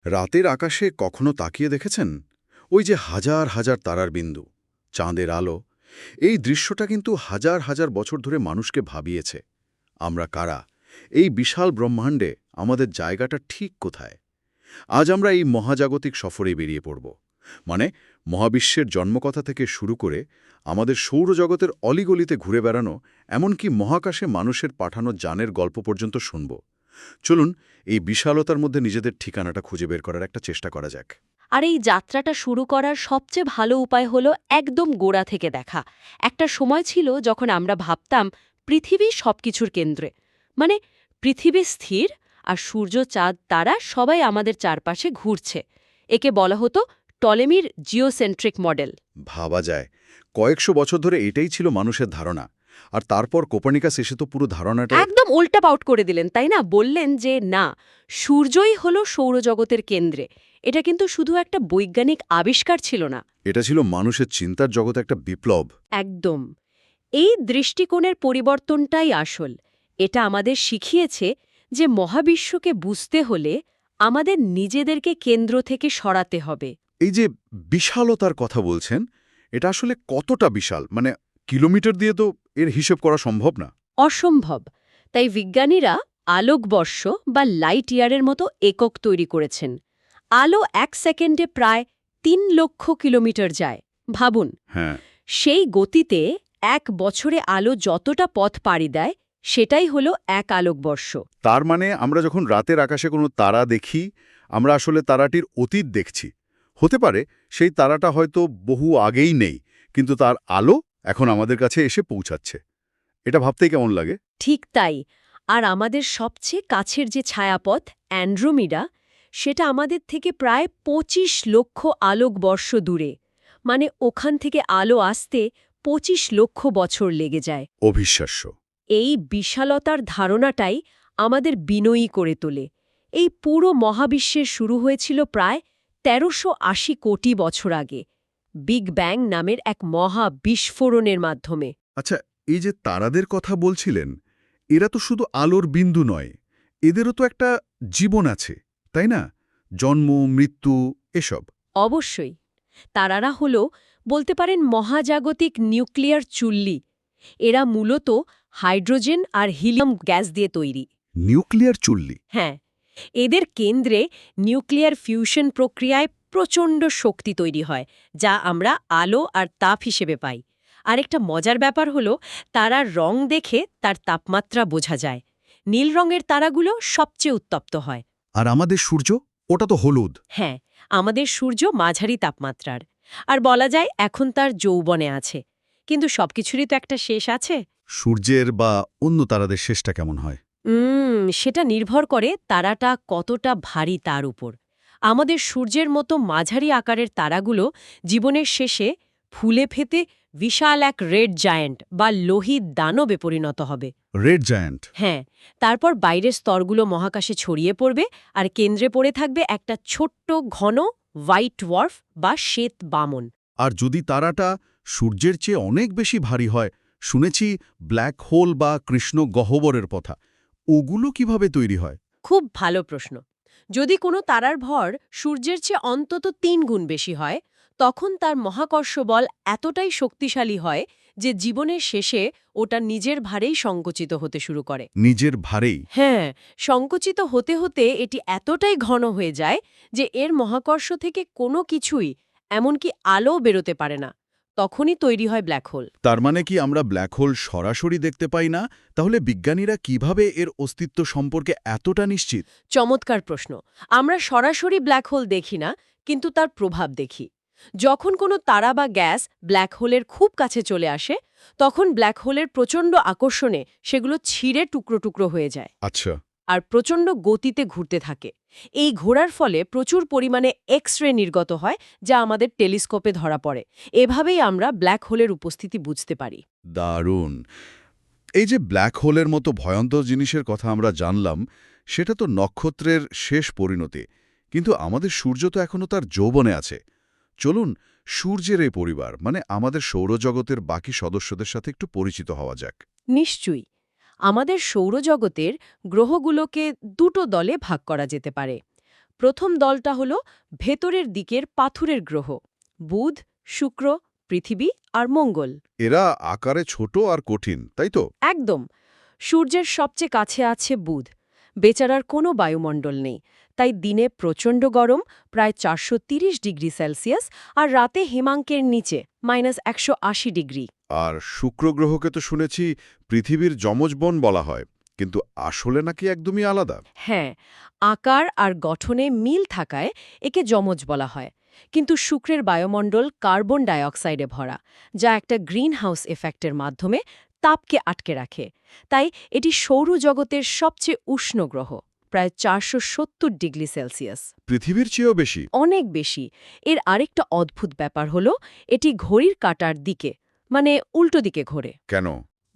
রাতের আকাশে কখনো তাকিয়ে দেখেছেন? ওই যে হাজার হাজার তারার বিন্দু, চাঁদের আলো, এই দৃশ্যটা কিন্তু হাজার হাজার বছর ধরে মানুষকে ভাবিয়েছে। আমরা কারা? এই বিশাল ব্রহ্মাণ্ডে আমাদের জায়গাটা ঠিক কোথায়? আজ আমরা এই মহাজাগতিক সফরে বেরিয়ে পড়ব। মানে মহাবিশ্বের জন্মকথা থেকে শুরু করে আমাদের সৌরজগতের অলিগলিতে ঘুরে বেড়ানো, এমনকি মহাকাশে মানুষের পাঠানো যানের গল্প পর্যন্ত শুনব। চলুন এই বিশালতার মধ্যে নিজেদের ঠিকানাটা খুঁজে বের করার একটা চেষ্টা করা যাক। আর এই যাত্রাটা শুরু করার সবচেয়ে ভালো উপায় হলো একদম গোড়া থেকে দেখা। একটা সময় ছিল যখন আমরা ভাবতাম পৃথিবী সবকিছুর কেন্দ্রে। মানে পৃথিবী স্থির আর সূর্য, চাঁদ, তারা সবাই আমাদের চারপাশে ঘুরছে। একে বলা হতো টলেমির জিওসেন্ট্রিক মডেল। ভাবা যায়, কয়েকশো বছর ধরে এটাই ছিল মানুষের ধারণা। আর তারপর কোপার্নিকাস এসে তো পুরো ধারণাটা একদম উল্টা পাউট করে দিলেন, তাই না? বললেন যে না, সূর্যই হলো সৌরজগতের কেন্দ্রে। এটা কিন্তু শুধু একটা বৈজ্ঞানিক আবিষ্কার ছিল না। এটা ছিল মানুষের চিন্তার জগতে একটা বিপ্লব। একদম। এই দৃষ্টিকোণের পরিবর্তনটাই আসল। এটা আমাদের শিখিয়েছে যে মহাবিশ্বকে বুঝতে হলে আমাদের নিজেদেরকে কেন্দ্র থেকে সরাতে হবে। এই যে বিশালতার কথা বলছেন, এটা আসলে কতটা বিশাল? মানে কিলোমিটার দিয়ে তো এর হিসেব করা সম্ভব না। অসম্ভব। তাই বিজ্ঞানীরা আলোকবর্ষ বা লাইট ইয়ারের মতো একক তৈরি করেছেন। আলো 1 সেকেন্ডে প্রায় 3 লক্ষ কিলোমিটার যায়। ভাবুন, হ্যাঁ, সেই গতিতে 1 বছরে আলো যতটা পথ পাড়ি দেয়, সেটাই হলো 1 আলোকবর্ষ। তার মানে আমরা যখন রাতের আকাশে কোনো তারা দেখি, আমরা আসলে তারাটির অতীত দেখছি। হতে পারে সেই তারাটা হয়তো বহু আগেই নেই, কিন্তু তার আলো এখন আমাদের কাছে এসে পৌঁছাচ্ছে। এটা ভাবতেই কেমন লাগে। ঠিক তাই। আর আমাদের সবচেয়ে কাছের যে ছায়াপথ অ্যান্ড্রোমিডা, সেটা আমাদের থেকে প্রায় 25 লক্ষ আলোকবর্ষ দূরে। মানে ওখান থেকে আলো আসতে 25 লক্ষ বছর লেগে যায়। অবিশ্বাস্য। এই বিশালতার ধারণাটাই আমাদের বিনয়ী করে তোলে। এই পুরো মহাবিশ্বের শুরু হয়েছিল প্রায় ১৩৮০ কোটি বছর আগে, বিগ ব্যাং নামের এক মহা বিস্ফোরণের মাধ্যমে। আচ্ছা, এই যে তারাদের কথা বলছিলেন, এরা তো শুধু আলোর বিন্দু নয়, এদেরও তো একটা জীবন আছে, তাই না? জন্ম, মৃত্যু, এসব। অবশ্যই। তারারা হল, বলতে পারেন, মহাজাগতিক নিউক্লিয়ার চুল্লি। এরা মূলত হাইড্রোজেন আর হিলিয়াম গ্যাস দিয়ে তৈরি। নিউক্লিয়ার চুল্লি? হ্যাঁ, এদের কেন্দ্রে নিউক্লিয়ার ফিউশন প্রক্রিয়ায় প্রচণ্ড শক্তি তৈরি হয়, যা আমরা আলো আর তাপ হিসেবে পাই। আরেকটা মজার ব্যাপার হলো, তারার রং দেখে তার তাপমাত্রা বোঝা যায়। নীল রঙের তারাগুলো সবচেয়ে উত্তপ্ত হয়। আর আমাদের সূর্য? ওটা তো হলুদ। হ্যাঁ, আমাদের সূর্য মাঝারি তাপমাত্রার। আর বলা যায় এখন তার যৌবনে আছে। কিন্তু সবকিছুরই তো একটা শেষ আছে। সূর্যের বা অন্য তারাদের শেষটা কেমন হয়? সেটা নির্ভর করে তারাটা কতটা ভারী তার উপর। আমাদের সূর্যের মতো মাঝারি আকারের তারাগুলো জীবনের শেষে ফুলে ফেতে বিশাল এক রেড জায়ান্ট বা লোহিত দানবে পরিণত হবে। Red giant? হ্যাঁ, তারপর বাইরের স্তরগুলো মহাকাশে ছড়িয়ে পড়বে আর কেন্দ্রে পড়ে থাকবে একটা ছোট্ট ঘন হোয়াইট ডোয়ার্ফ বা শ্বেত বামন। আর যদি তারাটা সূর্যের চেয়ে অনেক বেশি ভারী হয়, শুনেছি ব্ল্যাক হোল বা কৃষ্ণ গহ্বরের কথা, ওগুলো কিভাবে তৈরি হয়? খুব ভালো প্রশ্ন। যদি কোনো তারার ভর সূর্যের চেয়ে অন্তত ৩ গুণ বেশি হয়, তখন তার মহাকর্ষ বল এতটাই শক্তিশালী হয় যে জীবনের শেষে ওটা নিজের ভারেই সংকুচিত হতে শুরু করে। নিজের ভারেই? হ্যাঁ, সংকুচিত হতে হতে এটি এতটাই ঘন হয়ে যায় যে এর মহাকর্ষ থেকে কোনো কিছুই, এমনকি আলোও বেরোতে পারে না। তখনই তৈরি হয় ব্ল্যাক হোল। তার মানে কি আমরা ব্ল্যাক হোল সরাসরি দেখতে পাই না? তাহলে বিজ্ঞানীরা কিভাবে এর অস্তিত্ব সম্পর্কে এতটা নিশ্চিত? চমৎকার প্রশ্ন। আমরা সরাসরি ব্ল্যাক হোল দেখি না, কিন্তু তার প্রভাব দেখি। যখন কোনো তারা বা গ্যাস ব্ল্যাক হোলের খুব কাছে চলে আসে, তখন ব্ল্যাক হোলের প্রচণ্ড আকর্ষণে সেগুলো ছিঁড়ে টুকরো টুকরো হয়ে যায় আচ্ছা। আর প্রচণ্ড গতিতে ঘুরতে থাকে। এই ঘোরার ফলে প্রচুর পরিমাণে এক্স রে নির্গত হয়, যা আমাদের টেলিস্কোপে ধরা পড়ে। এভাবেই আমরা ব্ল্যাক হোলের উপস্থিতি বুঝতে পারি। দারুণ। এই যে ব্ল্যাক হোলের মতো ভয়ন্তর জিনিসের কথা আমরা জানলাম, সেটা তো নক্ষত্রের শেষ পরিণতি। কিন্তু আমাদের সূর্য তো এখনও তার যৌবনে আছে। চলুন সূর্যের এই পরিবার, মানে আমাদের সৌরজগতের বাকি সদস্যদের সাথে একটু পরিচিত হওয়া যাক। নিশ্চয়ই। আমাদের সৌরজগতের গ্রহগুলোকে দুটো দলে ভাগ করা যেতে পারে। প্রথম দলটা হল ভেতরের দিকের পাথুরের গ্রহ বুধ, শুক্র, পৃথিবী আর মঙ্গল। এরা আকারে ছোট আর কঠিন, তাই তো? একদম। সূর্যের সবচেয়ে কাছে আছে বুধ। বেচারার কোনো বায়ুমণ্ডল নেই, তাই দিনে প্রচণ্ড গরম, প্রায় 430 ডিগ্রি সেলসিয়াস, আর রাতে হিমাঙ্কের নিচে -180 ডিগ্রি। আর শুক্র গ্রহকে তো শুনেছি পৃথিবীর যমজ বোন বলা হয়, কিন্তু আসলে নাকি একদমই আলাদা। হ্যাঁ, আকার আর গঠনে মিল থাকায় একে যমজ বলা হয়। কিন্তু শুক্রের বায়ুমণ্ডল কার্বন ডাইঅক্সাইডে ভরা, যা একটা গ্রিনহাউস এফেক্টের মাধ্যমে তাপকে আটকে রাখে। তাই এটি সৌরজগতের সবচেয়ে উষ্ণ গ্রহ, প্রায় 470 ডিগ্রি সেলসিয়াস। পৃথিবীর চেয়েও বেশি? অনেক বেশি। এর আরেকটা অদ্ভুত ব্যাপার হলো এটি ঘড়ির কাঁটার দিকে, মানে উল্টো দিকে ঘোরে। কেন?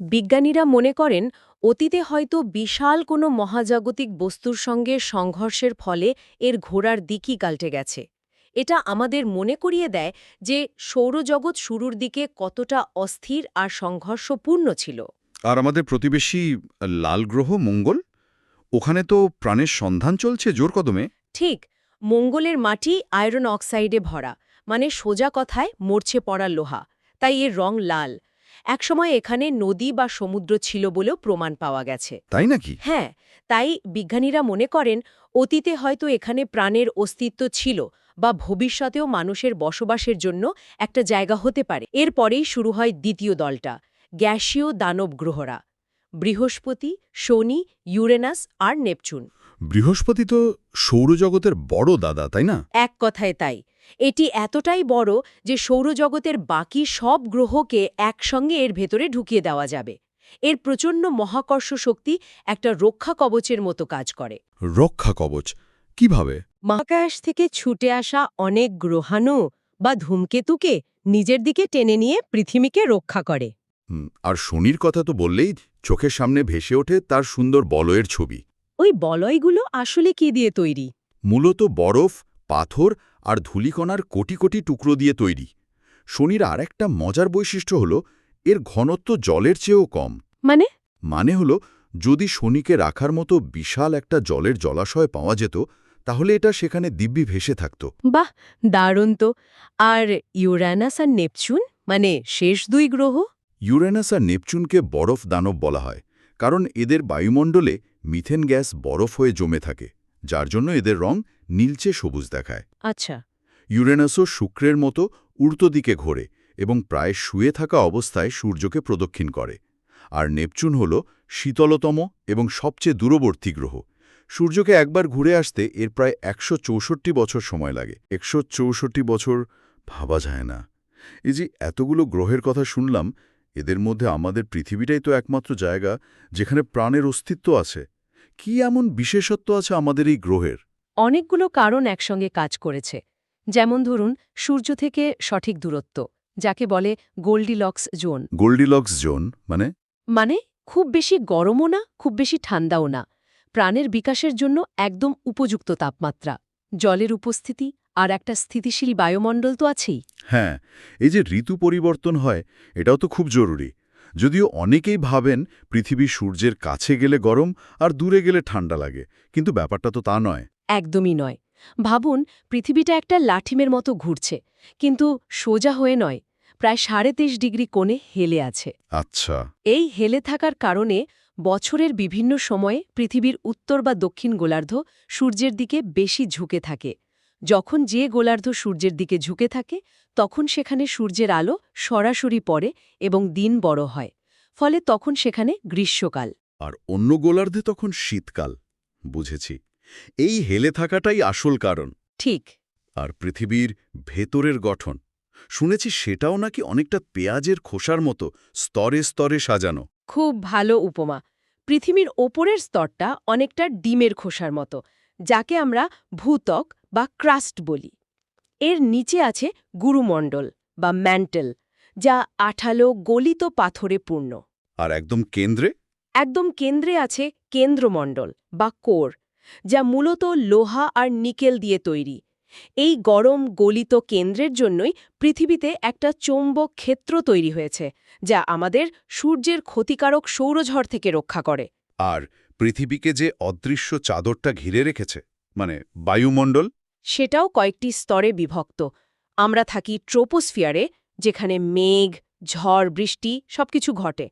বিজ্ঞানীরা মনে করেন অতীতে হয়তো বিশাল কোনো মহাজাগতিক বস্তুর সঙ্গে সংঘর্ষের ফলে এর ঘোরার দিকই পাল্টে গেছে। এটা আমাদের মনে করিয়ে দেয় যে সৌরজগৎ শুরুর দিকে কতটা অস্থির আর সংঘর্ষপূর্ণ ছিল। আর আমাদের প্রতিবেশী লাল গ্রহ মঙ্গল, ওখানে তো প্রাণের সন্ধান চলছে জোর কদমে। ঠিক, মঙ্গলের মাটি আয়রন অক্সাইডে ভরা, মানে সোজা কথায় মরছে পড়া লোহা, তাই এর রং লাল। একসময় এখানে নদী বা সমুদ্র ছিল বলেও প্রমাণ পাওয়া গেছে। তাই নাকি? হ্যাঁ, তাই বিজ্ঞানীরা মনে করেন অতীতে হয়তো এখানে প্রাণের অস্তিত্ব ছিল বা ভবিষ্যতেও মানুষের বসবাসের জন্য একটা জায়গা হতে পারে। এরপরেই শুরু হয় দ্বিতীয় দলটা, গ্যাসীয় দানব গ্রহরা, বৃহস্পতি, শনি, ইউরেনাস আর নেপচুন। বৃহস্পতি তো সৌরজগতের বড় দাদা, তাই না? এক কথায় তাই। এটি এতটাই বড় যে সৌরজগতের বাকি সব গ্রহকে একসঙ্গে এর ভেতরে ঢুকিয়ে দেওয়া যাবে। এর প্রচণ্ড মহাকর্ষ শক্তি একটা রক্ষা কবচের মতো কাজ করে। রক্ষা কবচ? কিভাবে? মহাকাশ থেকে ছুটে আসা অনেক গ্রহাণু বা ধূমকেতুকে নিজের দিকে টেনে নিয়ে পৃথিবীকে রক্ষা করে। আর শনির কথা তো বললেই চোখের সামনে ভেসে ওঠে তার সুন্দর বলয়ের ছবি। ওই বলয়গুলো আসলে কি দিয়ে তৈরি? মূলত বরফ, পাথর আর ধূলিকণার কোটি কোটি টুকরো দিয়ে তৈরি। শনির আরেকটা মজার বৈশিষ্ট্য হল এর ঘনত্ব জলের চেয়েও কম। মানে হলো, যদি শনিকে রাখার মতো বিশাল একটা জলের জলাশয় পাওয়া যেত, তাহলে এটা সেখানে দিব্যি ভেসে থাকত। বাহ, দারুণ তো। আর ইউরেনাস আর নেপচুন, মানে শেষ দুই গ্রহ? ইউরেনাস আর নেপচুনকে বরফ দানব বলা হয়, কারণ এদের বায়ুমণ্ডলে মিথেন গ্যাস বরফ হয়ে জমে থাকে, যার জন্য এদের রং নীলচে সবুজ দেখায়। আচ্ছা। ইউরেনাসও শুক্রের মতো উল্টো দিকে ঘোরে এবং প্রায় শুয়ে থাকা অবস্থায় সূর্যকে প্রদক্ষিণ করে। আর নেপচুন হল শীতলতম এবং সবচেয়ে দূরবর্তী গ্রহ। সূর্যকে একবার ঘুরে আসতে এর প্রায় 164 বছর সময় লাগে। 164 বছর ভাবা যায় না। এই যে এতগুলো গ্রহের কথা শুনলাম, এদের মধ্যে আমাদের পৃথিবীটাই তো একমাত্র জায়গা যেখানে প্রাণের অস্তিত্ব আছে। কি এমন বিশেষত্ব আছে আমাদের এই গ্রহের? অনেকগুলো কারণ একসঙ্গে কাজ করেছে। যেমন ধরুন, সূর্য থেকে সঠিক দূরত্ব, যাকে বলে গোল্ডিলক্স জোন। গোল্ডিলক্স জোন মানে? মানে খুব বেশি গরমও না, খুব বেশি ঠান্ডাও না। প্রাণের বিকাশের জন্য একদম উপযুক্ত তাপমাত্রা, জলের উপস্থিতি আর একটা স্থিতিশীল বায়ুমণ্ডল তো আছেই। হ্যাঁ, এই যে ঋতু পরিবর্তন হয়, এটাও তো খুব জরুরি। যদিও অনেকেই ভাবেন পৃথিবী সূর্যের কাছে গেলে গরম আর দূরে গেলে ঠান্ডা লাগে, কিন্তু ব্যাপারটা তো তা নয়। একদমই নয়। ভাবুন, পৃথিবীটা একটা লাঠিমের মতো ঘুরছে, কিন্তু সোজা হয়ে নয়, প্রায় 23.5 ডিগ্রি কোণে হেলে আছে। আচ্ছা। এই হেলে থাকার কারণে বছরের বিভিন্ন সময়ে পৃথিবীর উত্তর বা দক্ষিণ গোলার্ধ সূর্যের দিকে বেশি ঝুঁকে থাকে। যখন যে গোলার্ধ সূর্যের দিকে ঝুঁকে থাকে, তখন সেখানে সূর্যের আলো সরাসরি পড়ে এবং দিন বড় হয়। ফলে তখন সেখানে গ্রীষ্মকাল। আর অন্য গোলার্ধে তখন শীতকাল। বুঝেছি। এই হেলে থাকাটাই আসল কারণ। ঠিক। আর পৃথিবীর ভেতরের গঠন শুনেছি সেটাও নাকি অনেকটা পেঁয়াজের খোসার মতো স্তরে স্তরে সাজানো। খুব ভালো উপমা। পৃথিবীর ওপরের স্তরটা অনেকটা ডিমের খোসার মতো, যাকে আমরা ভূত্বক বা ক্রাস্ট বলি। এর নিচে আছে গুরুমণ্ডল বা ম্যান্টেল, যা আঠালো গলিত পাথরে পূর্ণ। আর একদম কেন্দ্রে? একদম কেন্দ্রে আছে কেন্দ্রমণ্ডল বা কোর, যা মূলত লোহা আর নিকেল দিয়ে তৈরি। এই গরম গলিত কেন্দ্রের জন্যই পৃথিবীতে একটা চৌম্বক ক্ষেত্র তৈরি হয়েছে, যা আমাদের সূর্যের ক্ষতিকারক সৌরঝড় থেকে রক্ষা করে। আর পৃথিবীকে যে অদৃশ্য চাদরটা ঘিরে রেখেছে, মানে বায়ুমণ্ডল? সেটাও কয়েকটি স্তরে বিভক্ত। আমরা থাকি ট্রোপোস্ফিয়ারে, যেখানে মেঘ, ঝড়, বৃষ্টি সবকিছু ঘটে।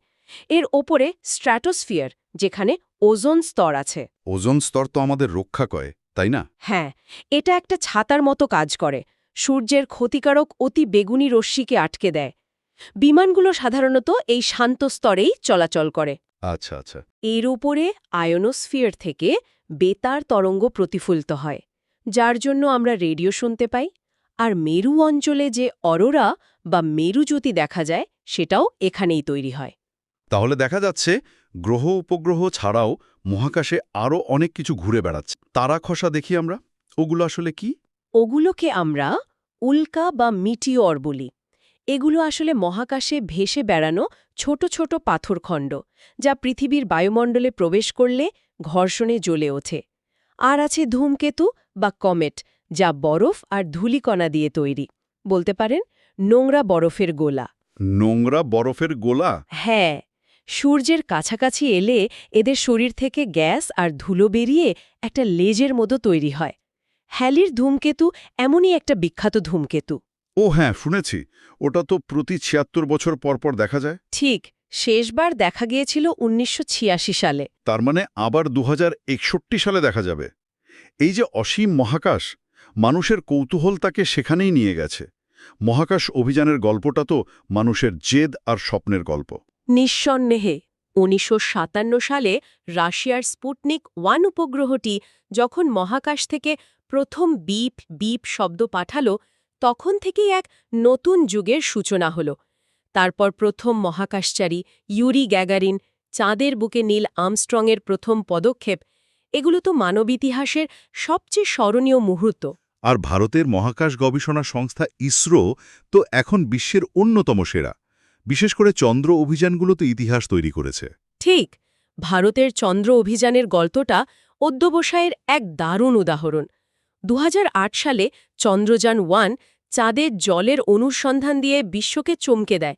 এর ওপরে স্ট্র্যাটোস্ফিয়ার, যেখানে ওজোন স্তর আছে। ওজোন স্তর তো আমাদের রক্ষা করে, তাই না? হ্যাঁ, এটা একটা ছাতার মতো কাজ করে, সূর্যের ক্ষতিকারক অতি বেগুনি রশ্মিকে আটকে দেয়। বিমানগুলো সাধারণত এই শান্ত স্তরেই চলাচল করে। আচ্ছা আচ্ছা। এর উপরে আয়োনোস্ফিয়ার থেকে বেতার তরঙ্গ প্রতিফলিত হয়, যার জন্য আমরা রেডিও শুনতে পাই। আর মেরু অঞ্চলে যে অরোরা বা মেরুজ্যোতি দেখা যায়, সেটাও এখানেই তৈরি হয়। তাহলে দেখা যাচ্ছে গ্রহ উপগ্রহ ছাড়াও মহাকাশে আরও অনেক কিছু ঘুরে বেড়াচ্ছে। তারা খসা দেখি আমরা, ওগুলো আসলে কি? ওগুলোকে আমরা উল্কা বা মিটিওর বলি। এগুলো আসলে মহাকাশে ভেসে বেড়ানো ছোট ছোট পাথরখণ্ড, যা পৃথিবীর বায়ুমণ্ডলে প্রবেশ করলে ঘর্ষণে জ্বলে ওঠে। আর আছে ধূমকেতু বা কমেট, যা বরফ আর ধূলিকণা দিয়ে তৈরি। বলতে পারেন নোংরা বরফের গোলা। নোংরা বরফের গোলা? হ্যাঁ, সূর্যের কাছাকাছি এলে এদের শরীর থেকে গ্যাস আর ধুলো বেরিয়ে একটা লেজের মতো তৈরি হয়। হ্যালির ধূমকেতু এমনই একটা বিখ্যাত ধূমকেতু। ও হ্যাঁ, শুনেছি। ওটা তো প্রতি ৭৬ বছর পর পর দেখা যায়। ঠিক, শেষবার দেখা গিয়েছিল ১৯৮৬ সালে। তার মানে আবার ২০৬১ সালে দেখা যাবে। এই যে অসীম মহাকাশ, মানুষের কৌতূহল তাকে সেখানেই নিয়ে গেছে। মহাকাশ অভিযানের গল্পটা তো মানুষের জেদ আর স্বপ্নের গল্প। নিঃসন্দেহে ১৯৫৭ সালে রাশিয়ার স্পুটনিক ১ উপগ্রহটি যখন মহাকাশ থেকে প্রথম বিপ বিপ শব্দ পাঠালো, তখন থেকেই এক নতুন যুগের সূচনা হল। তারপর প্রথম মহাকাশচারী ইউরি গ্যাগারিন, চাঁদের বুকে নীল আর্মস্ট্রংয়ের প্রথম পদক্ষেপ, এগুলো তো মানব ইতিহাসের সবচেয়ে স্মরণীয় মুহূর্ত। আর ভারতের মহাকাশ গবেষণা সংস্থা ইসরো তো এখন বিশ্বের অন্যতম সেরা। বিশেষ করে চন্দ্র অভিযানগুলো তো ইতিহাস তৈরি করেছে। ঠিক, ভারতের চন্দ্র অভিযানের গল্পটা অধ্যবসায়ের এক দারুণ উদাহরণ। ২০০৮ সালে চন্দ্রযান-১ চাঁদের জলের অনুসন্ধান দিয়ে বিশ্বকে চমকে দেয়।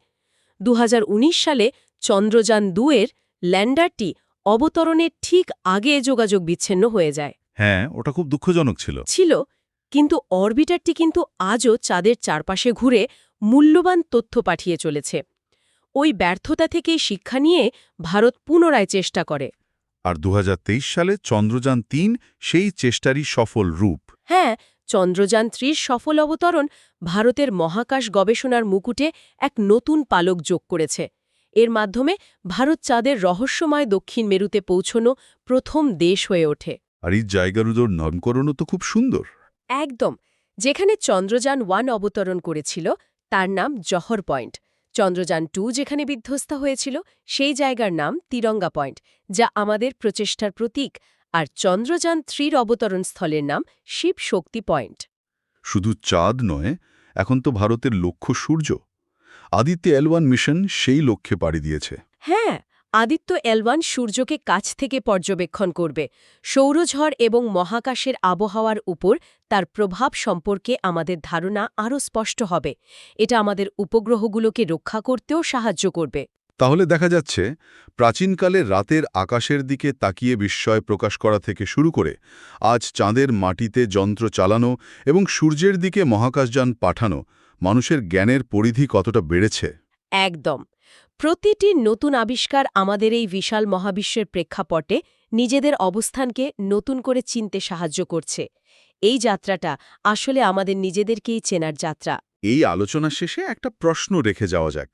২০১৯ সালে চন্দ্রযান-২ এর ল্যান্ডারটি অবতরণের ঠিক আগে যোগাযোগ বিচ্ছিন্ন হয়ে যায়। হ্যাঁ, ওটা খুব দুঃখজনক ছিল। কিন্তু অরবিটারটি কিন্তু আজও চাঁদের চারপাশে ঘুরে মূল্যবান তথ্য পাঠিয়ে চলেছে। ওই ব্যর্থতা থেকেই শিক্ষা নিয়ে ভারত পুনরায় চেষ্টা করে। আর ২০২৩ সালে চন্দ্রযান-৩ সেই চেষ্টারই সফল রূপ। হ্যাঁ, চন্দ্রযান-৩ সফল অবতরণ ভারতের মহাকাশ গবেষণার মুকুটে এক নতুন পালক যোগ করেছে। এর মাধ্যমে ভারত চাঁদের রহস্যময় দক্ষিণ মেরুতে পৌঁছনো প্রথম দেশ হয়ে ওঠে। আর এই জায়গাগুলোর নামকরণও তো খুব সুন্দর। একদম, যেখানে চন্দ্রযান-১ অবতরণ করেছিল তার নাম জহর পয়েন্ট। চন্দ্রযান-২ যেখানে বিধ্বস্ত হয়েছিল সেই জায়গার নাম তিরঙ্গা পয়েন্ট, যা আমাদের প্রচেষ্টার প্রতীক। আর চন্দ্রযান-৩ অবতরণ স্থলের নাম শিব শক্তি পয়েন্ট। শুধু চাঁদ নয়, এখন তো ভারতের লক্ষ্য সূর্য। আদিত্য L1 মিশন সেই লক্ষ্যে পাড়ি দিয়েছে। হ্যাঁ, আদিত্য L1 সূর্যকে কাছ থেকে পর্যবেক্ষণ করবে। সৌরঝড় এবং মহাকাশের আবহাওয়ার উপর তার প্রভাব সম্পর্কে আমাদের ধারণা আরও স্পষ্ট হবে। এটা আমাদের উপগ্রহগুলোকে রক্ষা করতেও সাহায্য করবে। তাহলে দেখা যাচ্ছে প্রাচীনকালে রাতের আকাশের দিকে তাকিয়ে বিস্ময় প্রকাশ করা থেকে শুরু করে আজ চাঁদের মাটিতে যন্ত্র চালানো এবং সূর্যের দিকে মহাকাশযান পাঠানো, মানুষের জ্ঞানের পরিধি কতটা বেড়েছে। একদম, প্রতিটি নতুন আবিষ্কার আমাদের এই বিশাল মহাবিশ্বের প্রেক্ষাপটে নিজেদের অবস্থানকে নতুন করে চিনতে সাহায্য করছে। এই যাত্রাটা আসলে আমাদের নিজেদেরকেই চেনার যাত্রা। এই আলোচনা শেষে একটা প্রশ্ন রেখে যাওয়া যাক।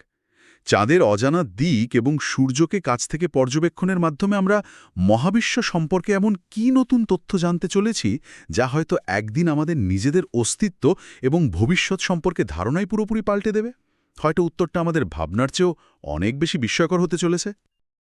চাঁদের অজানা দিক এবং সূর্যকে কাছ থেকে পর্যবেক্ষণের মাধ্যমে আমরা মহাবিশ্ব সম্পর্কে এমন কি নতুন তথ্য জানতে চলেছি, যা হয়তো একদিন আমাদের নিজেদের অস্তিত্ব এবং ভবিষ্যৎ সম্পর্কে ধারণাই পুরোপুরি পাল্টে দেবে? হয়তো উত্তরটা আমাদের ভাবনার চেয়েও অনেক বেশি বিস্ময়কর হতে চলেছে।